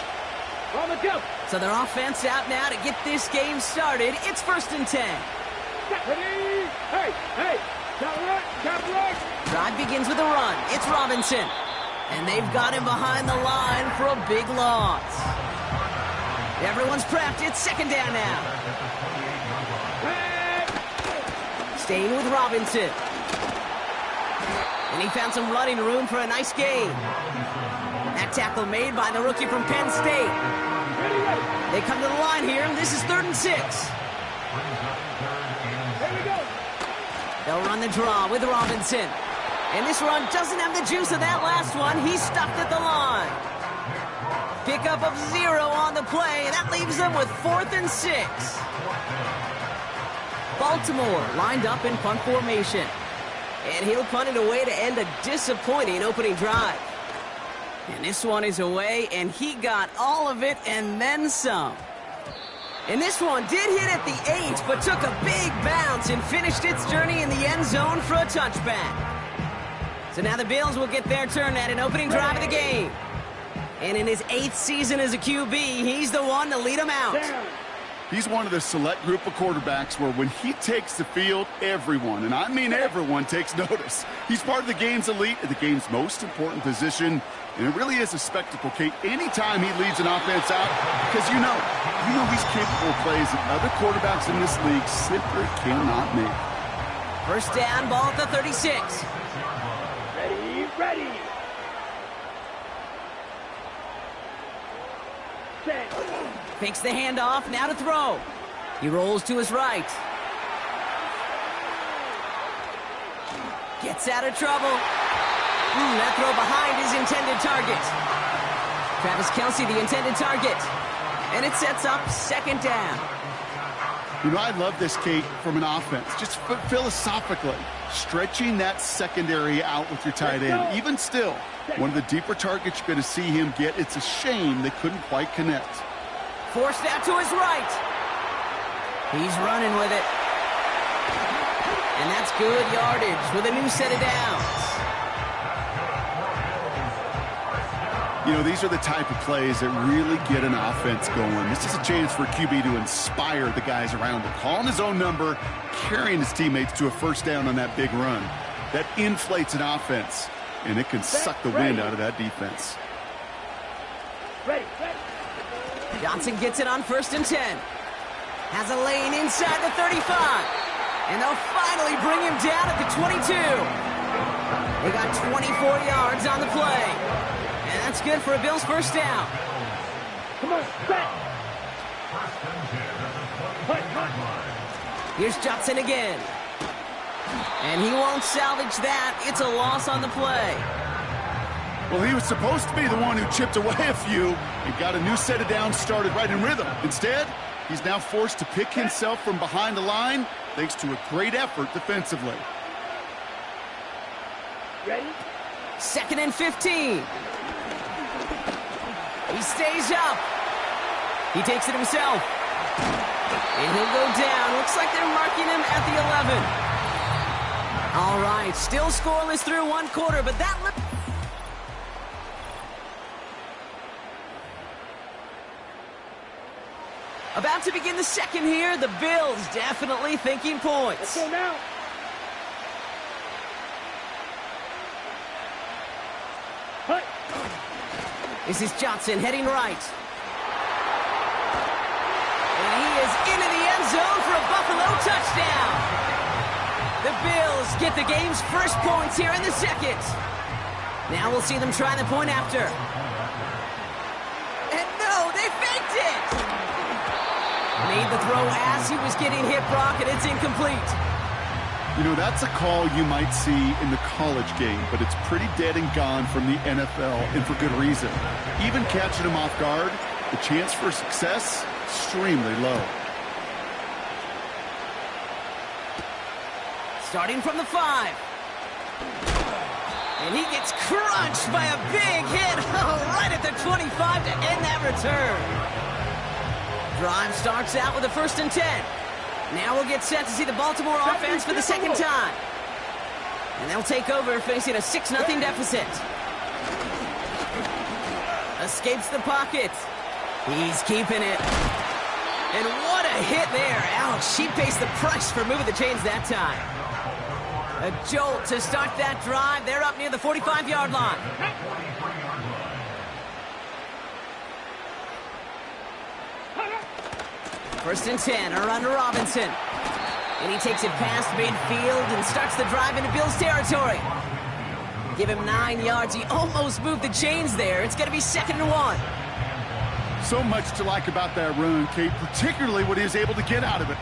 On the go. So their offense out now to get this game started. It's 1st and 10. Hey, got right. Drive begins with a run. It's Robinson. And they've got him behind the line for a big loss. Everyone's prepped. It's 2nd down now. Staying with Robinson. And he found some running room for a nice gain. That tackle made by the rookie from Penn State. They come to the line here, and this is 3rd and 6. They'll run the draw with Robinson. And this run doesn't have the juice of that last one. He's stuffed at the line. Pickup of 0 on the play, and that leaves them with 4th and 6. Baltimore lined up in punt formation. And he'll punt it away to end a disappointing opening drive. And this one is away, and he got all of it and then some. And this one did hit at the 8, but took a big bounce and finished its journey in the end zone for a touchback. So now the Bills will get their turn at an opening drive of the game. And in his 8th season as a QB, he's the one to lead them out. He's one of the select group of quarterbacks where when he takes the field, everyone, and I mean everyone, takes notice. He's part of the game's elite, the game's most important position, and it really is a spectacle, Kate, anytime he leads an offense out, because you know he's capable of plays that other quarterbacks in this league simply cannot make. 1st down, ball at the 36. Ready. Fakes the handoff, now to throw. He rolls to his right. Gets out of trouble. That throw behind his intended target. Travis Kelce, the intended target. And it sets up 2nd down. You know, I love this, Kate, from an offense. Just philosophically, stretching that secondary out with your tight end. Even still, one of the deeper targets you're going to see him get. It's a shame they couldn't quite connect. Forced out to his right. He's running with it. And that's good yardage with a new set of downs. You know, these are the type of plays that really get an offense going. This is a chance for a QB to inspire the guys around him. Calling his own number, carrying his teammates to a 1st down on that big run. That inflates an offense, and it can suck the wind out of that defense. Ready. Johnson gets it on 1st and 10. Has a lane inside the 35. And they'll finally bring him down at the 22. They got 24 yards on the play. And that's good for a Bills 1st down. Come on, set. Here's Johnson again. And he won't salvage that. It's a loss on the play. Well, he was supposed to be the one who chipped away a few and got a new set of downs started right in rhythm. Instead, he's now forced to pick himself from behind the line thanks to a great effort defensively. Ready? 2nd and 15. He stays up. He takes it himself. And he'll go down. Looks like they're marking him at the 11. All right, still scoreless through 1 quarter, but that... About to begin the 2nd here. The Bills definitely thinking points. Let's go now. Hut. This is Johnson heading right. And he is into the end zone for a Buffalo touchdown. The Bills get the game's first points here in the 2nd. Now we'll see them try the point after. And no, they faked That's it! Made the throw as he was getting hit, Brock, and it's incomplete. You know, that's a call you might see in the college game, but it's pretty dead and gone from the NFL, and for good reason. Even catching him off guard, the chance for success, extremely low. Starting from the 5. And he gets crunched by a big hit right at the 25 to end that return. Drive starts out with a 1st and 10. Now we'll get set to see the Baltimore offense for the second time. And they'll take over facing a 6-0 deficit. Escapes the pocket. He's keeping it. And what a hit there. Ouch, he pays the price for moving the chains that time. A jolt to start that drive. They're up near the 45-yard line. First and 10, around to Robinson. And he takes it past midfield and starts the drive into Bills territory. Give him 9 yards. He almost moved the chains there. It's going to be 2nd and 1. So much to like about that run, Kate, particularly what he was able to get out of it.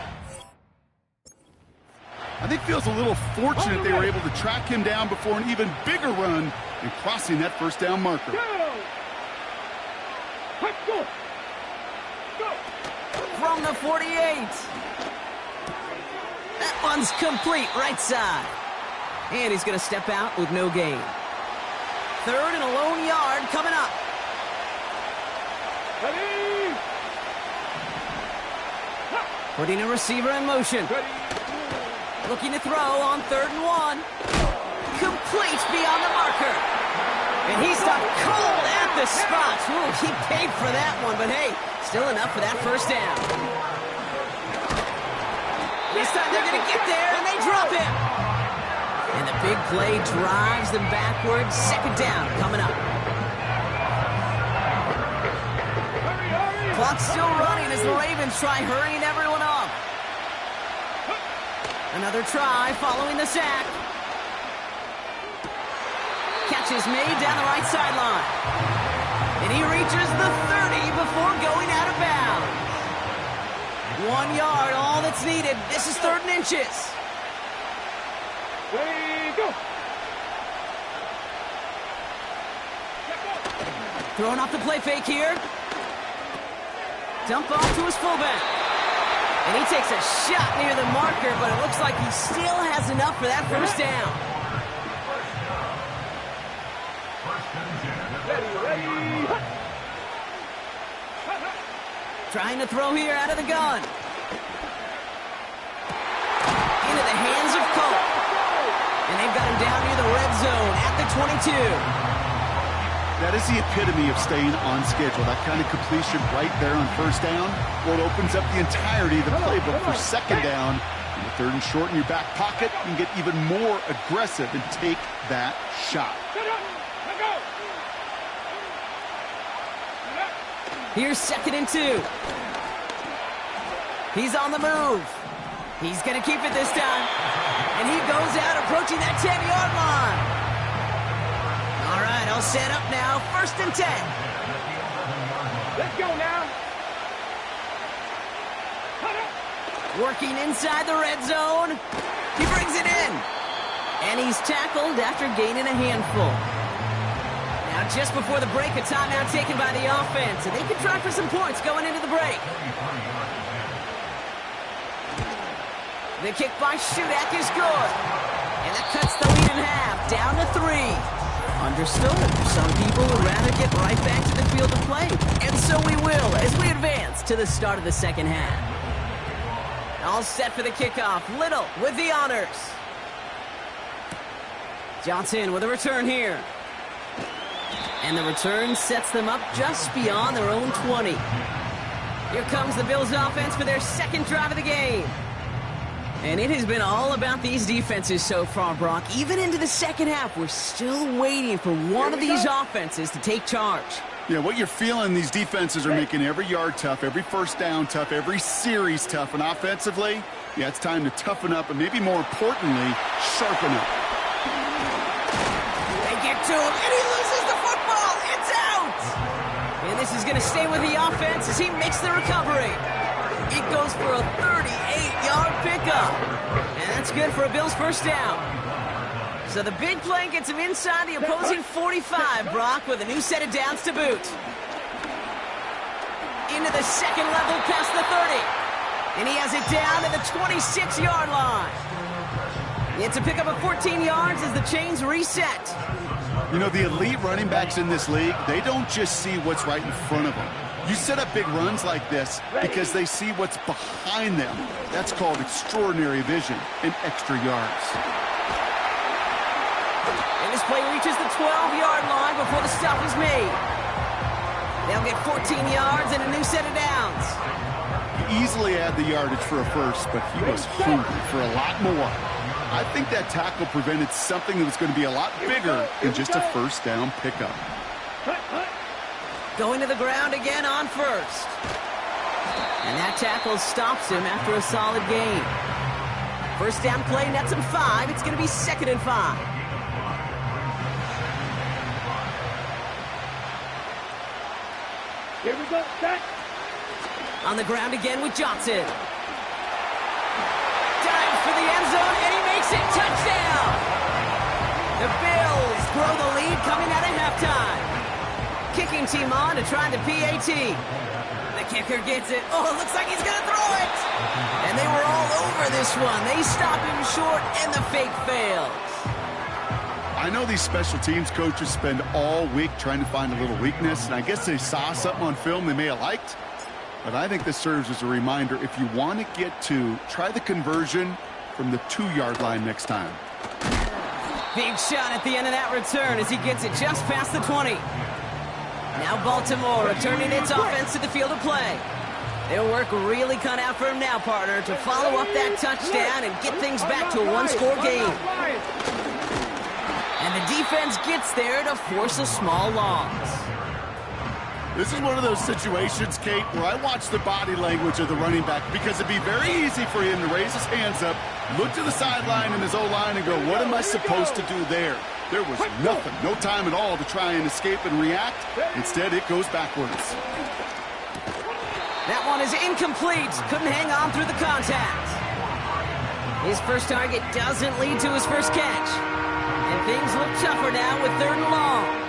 I think feels a little fortunate they were able to track him down before an even bigger run and crossing that 1st down marker. From the 48. That one's complete, right side. And he's going to step out with no gain. 3rd and a lone yard coming up. Putting a receiver in motion. Looking to throw on 3rd and 1. Complete beyond the marker. And he stopped cold at the spot. Ooh, he paid for that one, but hey, still enough for that 1st down. This time they're going to get there, and they drop him. And the big play drives them backwards. 2nd down coming up. Clock's still running as the Ravens try hurrying everyone up. Another try following the sack. Catch is made down the right sideline. And he reaches the 30 before going out of bounds. 1 yard, all that's needed. This is 3rd and inches. Go. Throwing off the play fake here. Dump off to his fullback. And he takes a shot near the marker, but it looks like he still has enough for that 1st down. Trying to throw here out of the gun. Into the hands of Cole. And they've got him down near the red zone at the 22. That is the epitome of staying on schedule. That kind of completion right there on 1st down. Well, it opens up the entirety of the playbook for 2nd down. And the 3rd and short in your back pocket, you can get even more aggressive and take that shot. Here's 2nd and 2. He's on the move. He's going to keep it this time. And he goes out approaching that 10-yard line. All right, all set up now. 1st and 10. Let's go now. Working inside the red zone. He brings it in. And he's tackled after gaining a handful. Now, just before the break, a timeout taken by the offense. And they can try for some points going into the break. The kick by Shudak is good. And that cuts the lead in half. Down to 3. Understood. Some people would rather get right back to the field of play. And so we will as we advance to the start of the 2nd half. All set for the kickoff. Little with the honors. Johnson with a return here. And the return sets them up just beyond their own 20. Here comes the Bills offense for their 2nd drive of the game. And it has been all about these defenses so far, Brock. Even into the 2nd half, we're still waiting for one of these offenses to take charge. Yeah, what you're feeling, these defenses are making every yard tough, every 1st down tough, every series tough. And offensively, yeah, it's time to toughen up and maybe more importantly, sharpen up. They get to him, and he loses the football. It's out! And this is going going to stay with the offense as he makes the recovery. It goes for a 38-yard pickup. And that's good for a Bills first down. So the big play gets him inside the opposing 45, Brock, with a new set of downs to boot. Into the second level past the 30. And he has it down to the 26-yard line. It's a pickup of 14 yards as the chains reset. You know, the elite running backs in this league, they don't just see what's right in front of them. You set up big runs like this because they see what's behind them. That's called extraordinary vision and extra yards. And this play reaches the 12-yard line before the stop is made. They'll get 14 yards and a new set of downs. He easily had the yardage for a first, but he was hungry for a lot more. I think that tackle prevented something that was going to be a lot bigger than just a first down pickup. Going to the ground again on first. And that tackle stops him after a solid gain. First down play nets him 5. It's going to be 2nd and 5. Here we go, set. On the ground again with Johnson. Dives for the end zone, and he makes it. Touchdown! The Bills grow the lead coming out of halftime. Kicking team on to try the PAT. The kicker gets it. Oh, it looks like he's going to throw it. And they were all over this one. They stop him short, and the fake fails. I know these special teams coaches spend all week trying to find a little weakness, and I guess they saw something on film they may have liked. But I think this serves as a reminder, if you want to get to, try the conversion from the 2-yard line next time. Big shot at the end of that return as he gets it just past the 20. Now Baltimore returning its offense to the field of play. Their work really cut out for him now, partner, to follow up that touchdown and get things back to a one-score game. And the defense gets there to force a small loss. This is one of those situations, Kate, where I watch the body language of the running back because it'd be very easy for him to raise his hands up, look to the sideline and his O-line and go, what am I supposed to do there? There was nothing, no time at all to try and escape and react. Instead, it goes backwards. That one is incomplete. Couldn't hang on through the contact. His first target doesn't lead to his first catch. And things look tougher now with 3rd and long.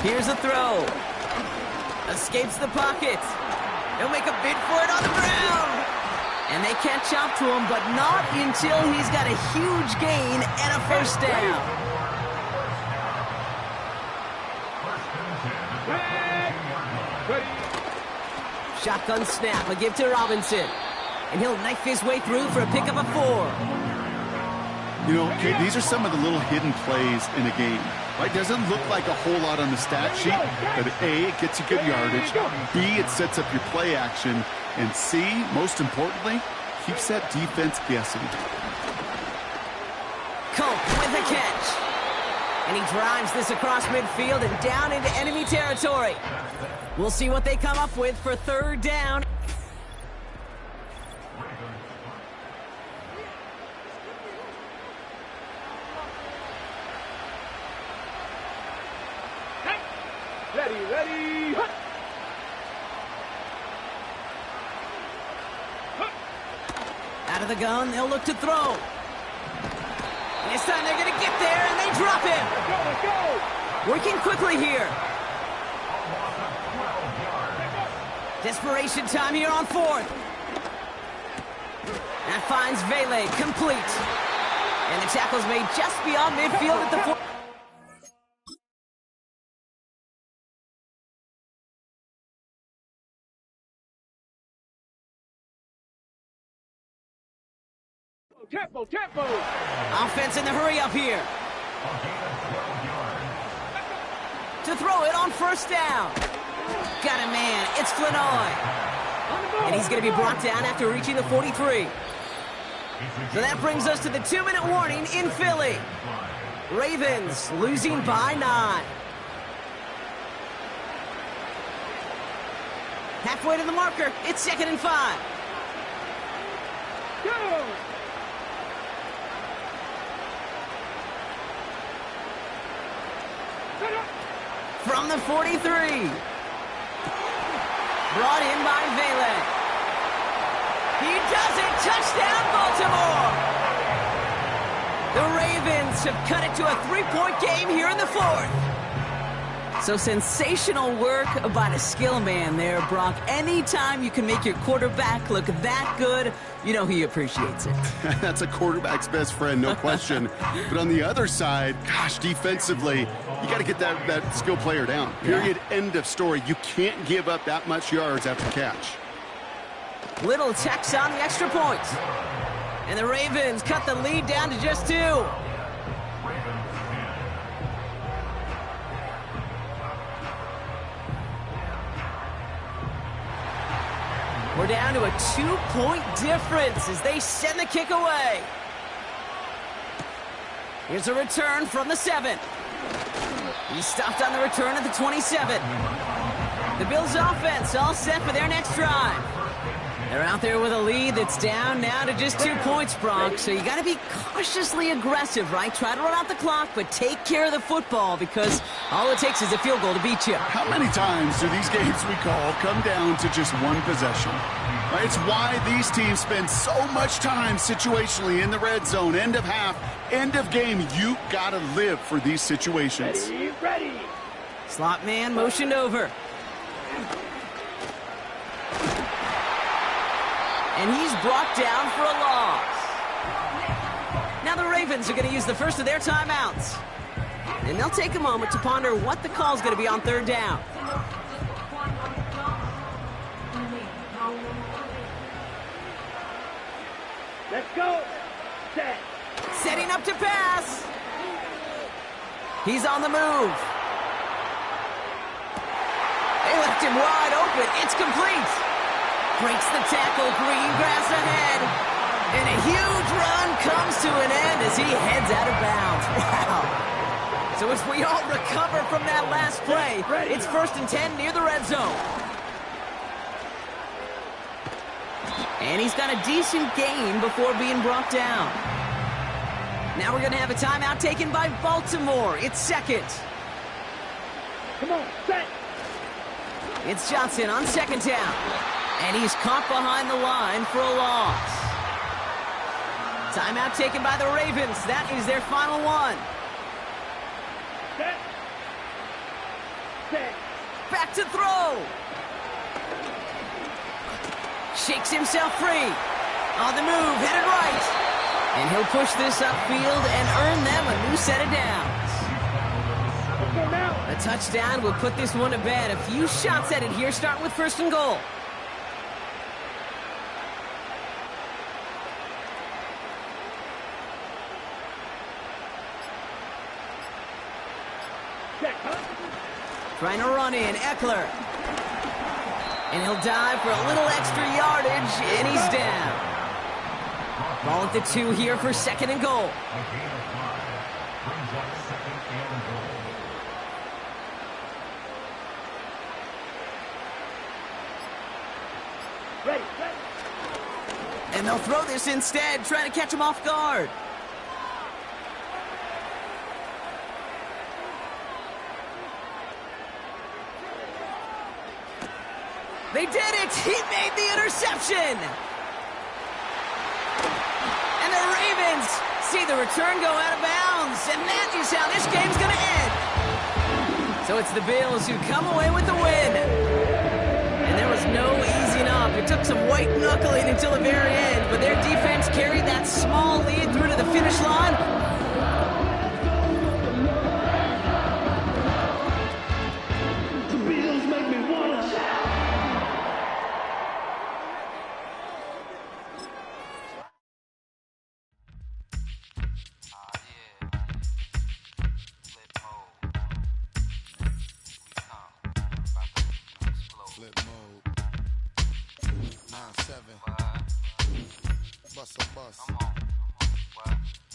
Here's a throw. Escapes the pocket. He'll make a bid for it on the ground. And they catch up to him, but not until he's got a huge gain and a first down. Shotgun snap, a give to Robinson. And he'll knife his way through for a pickup of 4. You know, Kate, these are some of the little hidden plays in a game. Right? Doesn't look like a whole lot on the stat sheet, but A, it gets you good yardage. B, it sets up your play action. And C, most importantly, keeps that defense guessing. Cope with a catch. And he drives this across midfield and down into enemy territory. We'll see what they come up with for 3rd down. Ready. Out of the gun, they'll look to throw. And this time they're going to get there, and they drop him. Let's go. Working quickly here. Desperation time here on 4th. That finds Vele complete. And the tackle's made just beyond midfield at the 4th. Tempo. Offense in the hurry up here. To throw it on 1st down. Got a man. It's Flanoy. And he's going to be brought down after reaching the 43. So that brings us to the 2-minute warning in Philly. Ravens losing by 9. Halfway to the marker. It's 2nd and 5. Go! From the 43. Brought in by Vele. He does it! Touchdown, Baltimore! The Ravens have cut it to a 3-point game here in the 4th. So sensational work by the skill man there, Brock. Anytime you can make your quarterback look that good, you know he appreciates it. That's a quarterback's best friend, no question. But on the other side, gosh, defensively, you got to get that skill player down. Period, end of story. You can't give up that much yards after catch. Little checks on the extra point. And the Ravens cut the lead down to just 2. We're down to a 2-point difference as they send the kick away. Here's a return from the 7. He's stopped on the return at the 27. The Bills offense all set for their next drive. They're out there with a lead that's down now to just 2 points, Brock. So you got to be cautiously aggressive, right? Try to run out the clock, but take care of the football because all it takes is a field goal to beat you. How many times do these games we call come down to just one possession? Right? It's why these teams spend so much time situationally in the red zone, end of half, end of game. You got to live for these situations. Ready. Slot man motioned over. And he's brought down for a loss. Now the Ravens are going to use the first of their timeouts. And they'll take a moment to ponder what the call is going to be on 3rd down. Let's go. Set. Setting up to pass. He's on the move. They left him wide open. It's complete. Breaks the tackle, green grass ahead. And a huge run comes to an end as he heads out of bounds. Wow. So as we all recover from that last play, it's 1st and 10 near the red zone. And he's got a decent gain before being brought down. Now we're going to have a timeout taken by Baltimore. It's 2nd. Come on, set. It's Johnson on 2nd down. And he's caught behind the line for a loss. Timeout taken by the Ravens. That is their final one. Set. Set. Back to throw. Shakes himself free. On the move, headed right. And he'll push this upfield and earn them a new set of downs. A touchdown will put this one to bed. A few shots at it here, starting with 1st and goal. Trying to run in, Eckler. And he'll dive for a little extra yardage, and he's down. Ball at the 2 here for 2nd and goal. Ready. And they'll throw this instead, trying to catch him off guard. They did it! He made the interception! And the Ravens see the return go out of bounds, and that is how this game's gonna end. So it's the Bills who come away with the win. And there was no easing up. It took some white knuckling until the very end, but their defense carried that small lead through to the finish line. The Bills make me wanna shout. Flip mode. 9-7. Bust a bus.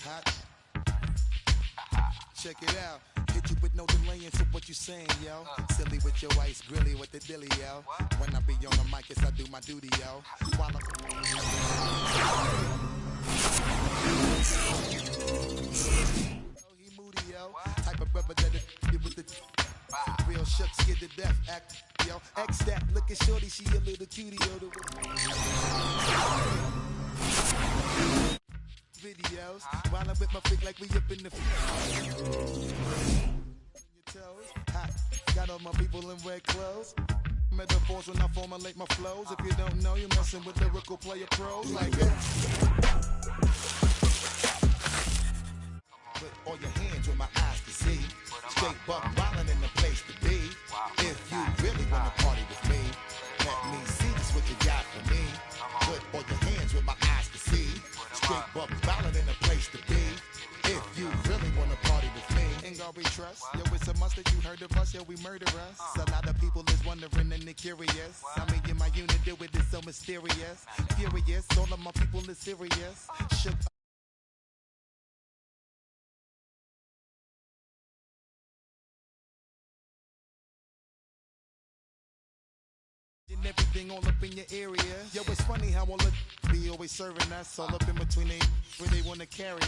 Hot. Check it out. Hit you with no delaying, so what you saying, yo? Silly with your ice, grilly with the dilly, yo. When I be on the mic, yes, I do my duty, yo. While he moody, yo. Type of brother that it with the real shook, scared to death, act, yo. X that, look at shorty, she a little cutie, yo. Videos, while I'm with my freak like we up in the hot. Got all my people in red clothes. Metaphors when I formulate my flows. If you don't know, you're messing with lyrical player pros like that. Put all your hands with my eyes to see. Straight buck wildin' in the place to be. If you really wanna party with me, let me see just what you got for me. Put all your hands with my eyes to see. Straight buck wildin' in the place to be. If you really wanna party with me, ain't gonna be trust. Yo, it's a must that you heard of us, yo, we murder us. A lot of people is wondering and they curious. I mean, in my unit, deal with it so mysterious. Furious, all of my people is serious. Shook. And everything all up in your area. Yo, it's funny how all the be always serving us all up in between they where they wanna carry